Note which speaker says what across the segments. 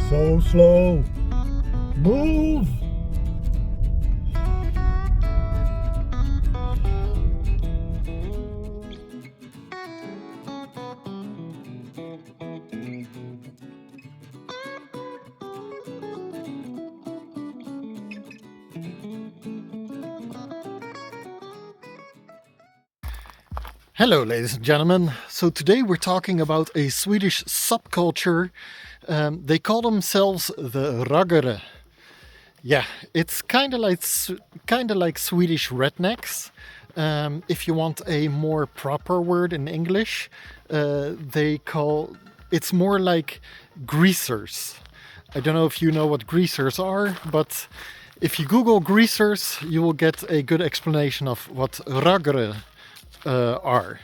Speaker 1: So slow. Move.
Speaker 2: Hello, ladies and gentlemen. So today we're talking about a Swedish subculture. They call themselves the Raggare. Yeah, it's kind of like Swedish rednecks. If you want a more proper word in English, it's more like greasers. I don't know if you know what greasers are, but if you Google greasers, you will get a good explanation of what Raggare are.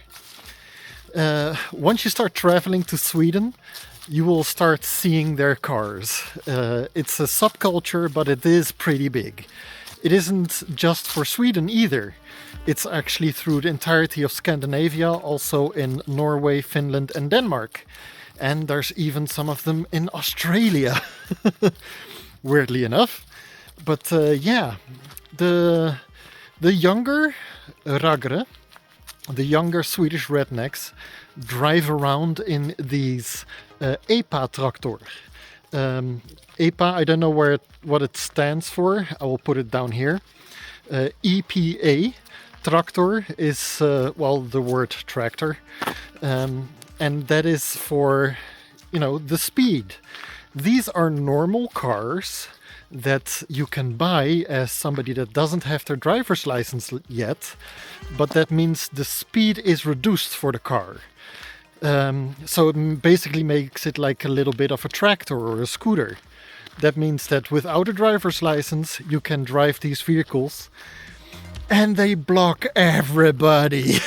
Speaker 2: Once you start traveling to Sweden, you will start seeing their cars. It's a subculture, but it is pretty big. It isn't just for Sweden either. It's actually through the entirety of Scandinavia, also in Norway, Finland, and Denmark. And there's even some of them in Australia, weirdly enough. But yeah, the younger Raggare, the younger Swedish rednecks, drive around in these EPA Tractor. EPA, I don't know what it stands for. I will put it down here. EPA Tractor is, the word tractor. And that is for, the speed. These are normal cars that you can buy as somebody that doesn't have their driver's license yet, but that means the speed is reduced for the car. So it basically makes it like a little bit of a tractor or a scooter. That means that without a driver's license, you can drive these vehicles and they block everybody.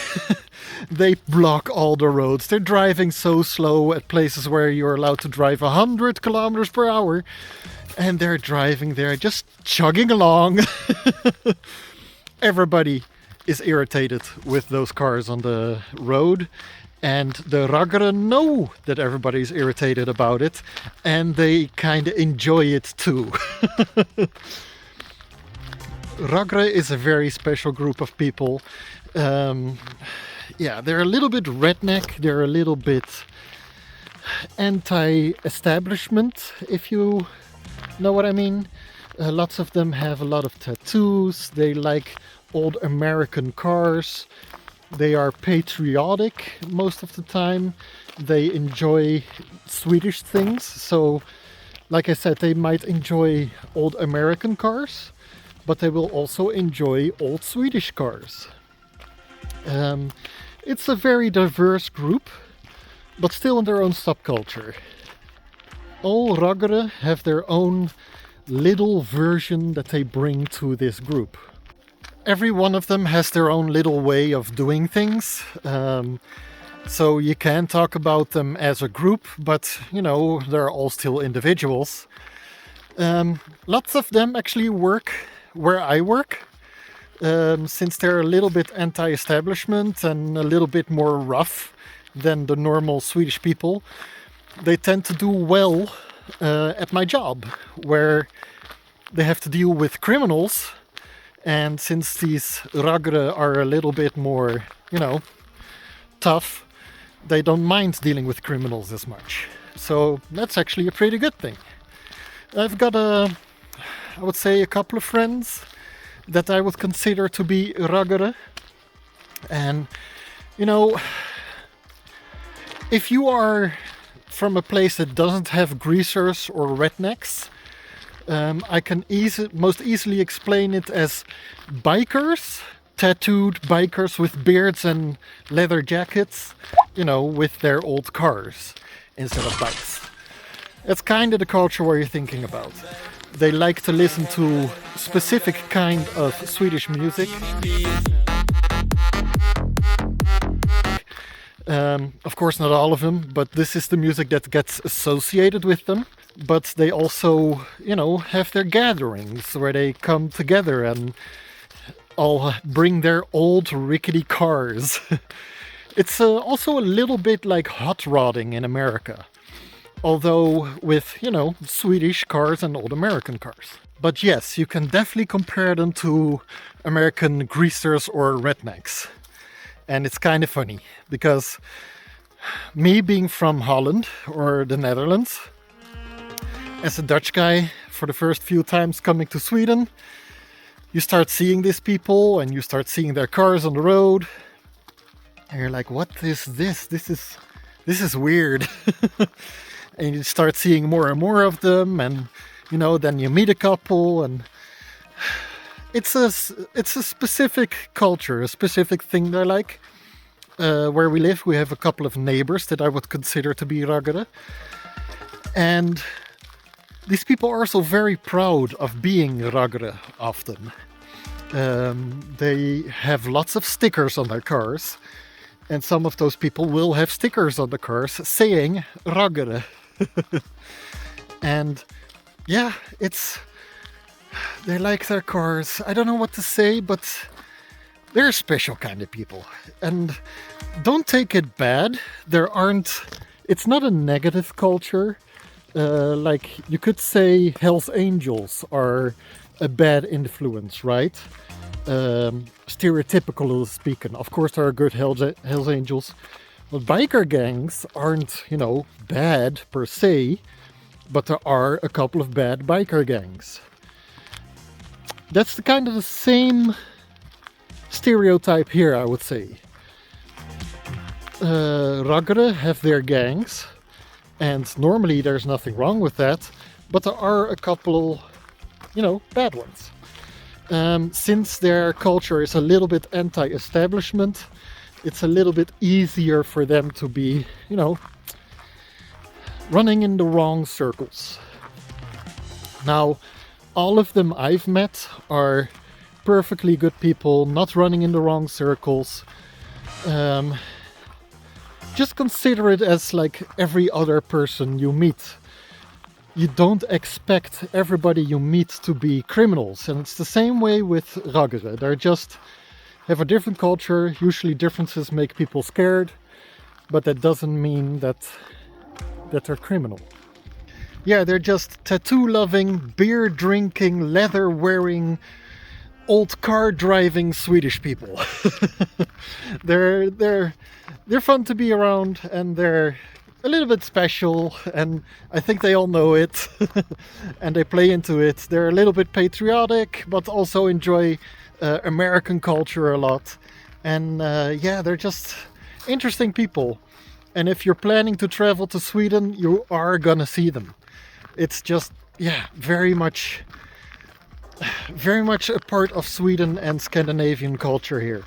Speaker 2: They block all the roads. They're driving so slow at places where you're allowed to drive 100 kilometers per hour. And they're driving there, just chugging along. Everybody is irritated with those cars on the road. And the Raggare know that everybody's irritated about it. And they kind of enjoy it too. Raggare is a very special group of people. They're a little bit redneck. They're a little bit anti-establishment, if you know what I mean. Lots of them have a lot of tattoos. They like old American cars. They are patriotic most of the time. They enjoy Swedish things. So, like I said, they might enjoy old American cars, but they will also enjoy old Swedish cars. It's a very diverse group, but still in their own subculture. All Raggare have their own little version that they bring to this group. Every one of them has their own little way of doing things. So you can talk about them as a group, but they're all still individuals. Lots of them actually work where I work. Since they're a little bit anti-establishment and a little bit more rough than the normal Swedish people, they tend to do well at my job, where they have to deal with criminals. And since these Raggare are a little bit more, tough, they don't mind dealing with criminals as much. So that's actually a pretty good thing. I've got I would say a couple of friends that I would consider to be Raggare. And, if you are from a place that doesn't have greasers or rednecks, I can most easily explain it as bikers, tattooed bikers with beards and leather jackets, with their old cars instead of bikes. That's kind of the culture where you're thinking about. They like to listen to specific kind of Swedish music. Of course, not all of them, but this is the music that gets associated with them. But they also, have their gatherings where they come together and all bring their old rickety cars. It's also a little bit like hot rodding in America. although with, Swedish cars and old American cars. But yes, you can definitely compare them to American greasers or rednecks. And it's kind of funny because me being from Holland or the Netherlands, as a Dutch guy, for the first few times coming to Sweden, you start seeing these people and you start seeing their cars on the road. And you're like, what is this? This is weird. And you start seeing more and more of them, and then you meet a couple, and it's a specific culture, a specific thing they like. Where we live, we have a couple of neighbors that I would consider to be Raggare. And these people are also very proud of being Raggare often. They have lots of stickers on their cars. And some of those people will have stickers on the cars saying Raggare. And yeah, they like their cars. I don't know what to say, but they're a special kind of people. And don't take it bad. It's not a negative culture. Like you could say Hell's Angels are a bad influence, right? Stereotypical speaking. Of course there are good Hell's Angels. But biker gangs aren't, bad per se. But there are a couple of bad biker gangs. That's the kind of the same stereotype here, I would say. Raggare have their gangs, and normally there's nothing wrong with that, but there are a couple, bad ones. Since their culture is a little bit anti-establishment, it's a little bit easier for them to be, running in the wrong circles. Now, all of them I've met are perfectly good people, not running in the wrong circles. Just consider it as like every other person you meet. You don't expect everybody you meet to be criminals. And it's the same way with Raggare. They just have a different culture. Usually differences make people scared. But that doesn't mean that they're criminal. Yeah, they're just tattoo-loving, beer-drinking, leather-wearing, old car-driving Swedish people. They're fun to be around, and they're a little bit special, and I think they all know it, and they play into it. They're a little bit patriotic, but also enjoy American culture a lot. And yeah, they're just interesting people. And if you're planning to travel to Sweden, you are gonna see them. It's just, yeah, very much a part of Sweden and Scandinavian culture here.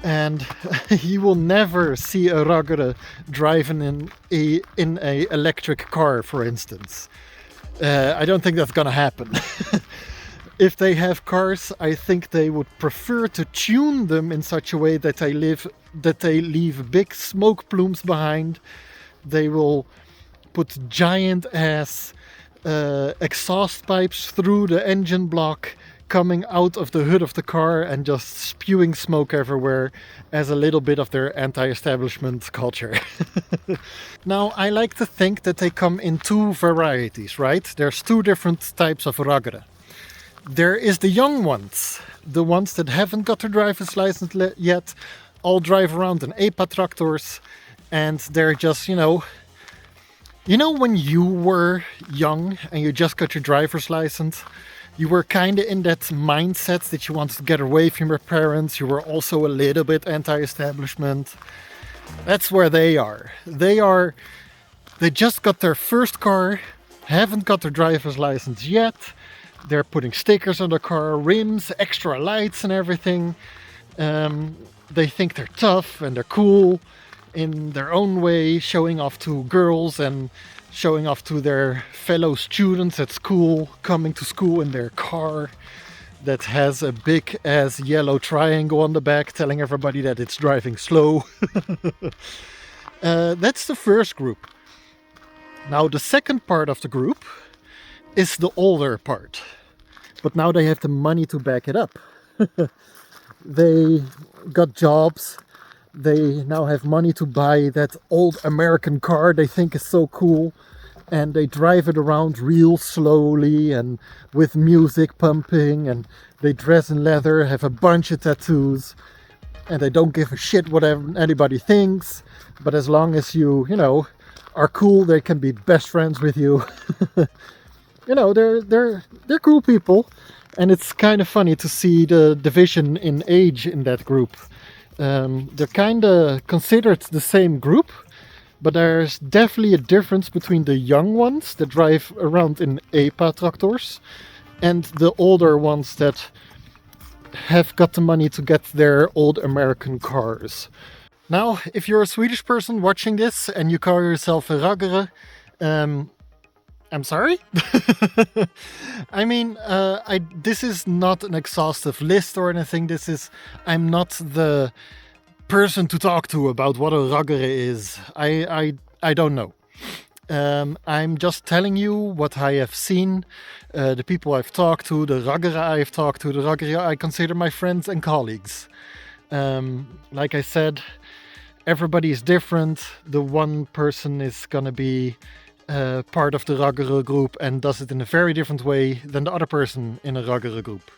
Speaker 2: And you will never see a Raggare driving in a electric car, for instance. I don't think that's gonna happen. If they have cars, I think they would prefer to tune them in such a way that they leave big smoke plumes behind. They will put giant ass exhaust pipes through the engine block, coming out of the hood of the car and just spewing smoke everywhere as a little bit of their anti-establishment culture. Now, I like to think that they come in two varieties, right? There's two different types of Raggare. There is the young ones, the ones that haven't got their driver's license yet, all drive around in EPA Tractors, and they're just, when you were young and you just got your driver's license, you were kind of in that mindset that you wanted to get away from your parents. You were also a little bit anti-establishment. That's where they are. They just got their first car, haven't got their driver's license yet. They're putting stickers on the car, rims, extra lights and everything. They think they're tough and they're cool in their own way, showing off to girls and showing off to their fellow students at school, coming to school in their car that has a big ass yellow triangle on the back telling everybody that it's driving slow. That's the first group. Now the second part of the group is the older part, but now they have the money to back it up. They got jobs, They now have money to buy that old American car they think is so cool, and they drive it around real slowly and with music pumping, and they dress in leather, have a bunch of tattoos, and they don't give a shit what anybody thinks. But as long as you know, are cool, they can be best friends with you. You know, they're cool people, and it's kind of funny to see the division in age in that group. They're kind of considered the same group, but there's definitely a difference between the young ones that drive around in EPA Tractors and the older ones that have got the money to get their old American cars. Now, if you're a Swedish person watching this and you call yourself a Raggare, I'm sorry? I mean, this is not an exhaustive list or anything. I'm not the person to talk to about what a Raggare is. I don't know. I'm just telling you what I have seen, the people I've talked to, the Raggare I've talked to, the Raggare I consider my friends and colleagues. Like I said, everybody is different. The one person is gonna be part of the Raggare group and does it in a very different way than the other person in a Raggare group.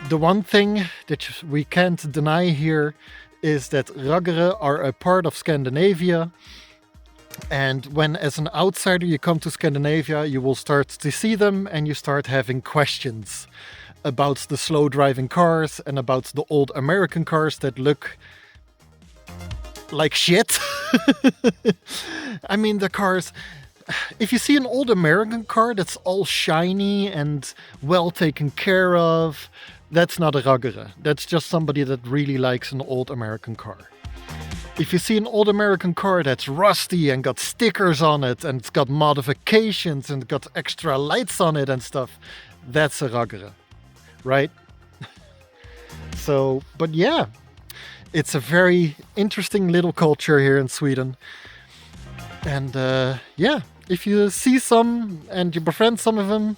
Speaker 2: The one thing that we can't deny here is that Raggare are a part of Scandinavia, and when as an outsider you come to Scandinavia, you will start to see them and you start having questions about the slow driving cars and about the old American cars that look like shit. I mean, the cars, if you see an old American car that's all shiny and well taken care of, that's not a Raggare. That's just somebody that really likes an old American car. If you see an old American car that's rusty and got stickers on it and it's got modifications and got extra lights on it and stuff, that's a Raggare, right? So, but yeah, it's a very interesting little culture here in Sweden. And yeah, if you see some and you befriend some of them,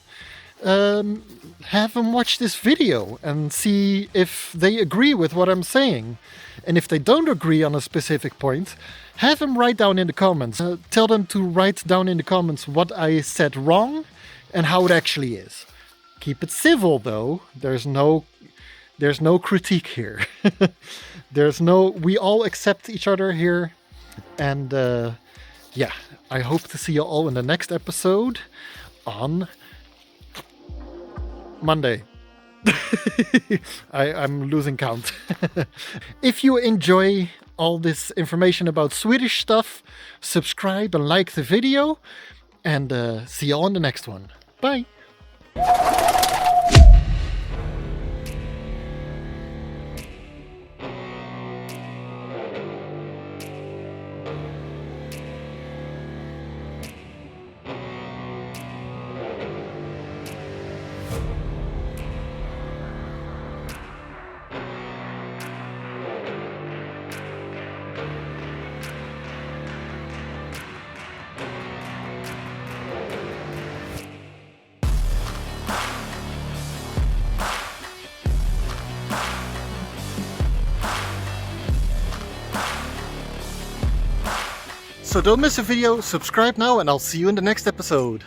Speaker 2: have them watch this video and see if they agree with what I'm saying. And if they don't agree on a specific point, have them write down in the comments. Tell them to write down in the comments what I said wrong and how it actually is. Keep it civil though. There's no critique here. We all accept each other here. And yeah, I hope to see you all in the next episode on Monday. I'm losing count. If you enjoy all this information about Swedish stuff, subscribe and like the video, and see you all in the next one. Bye. So don't miss a video, subscribe now, and I'll see you in the next episode.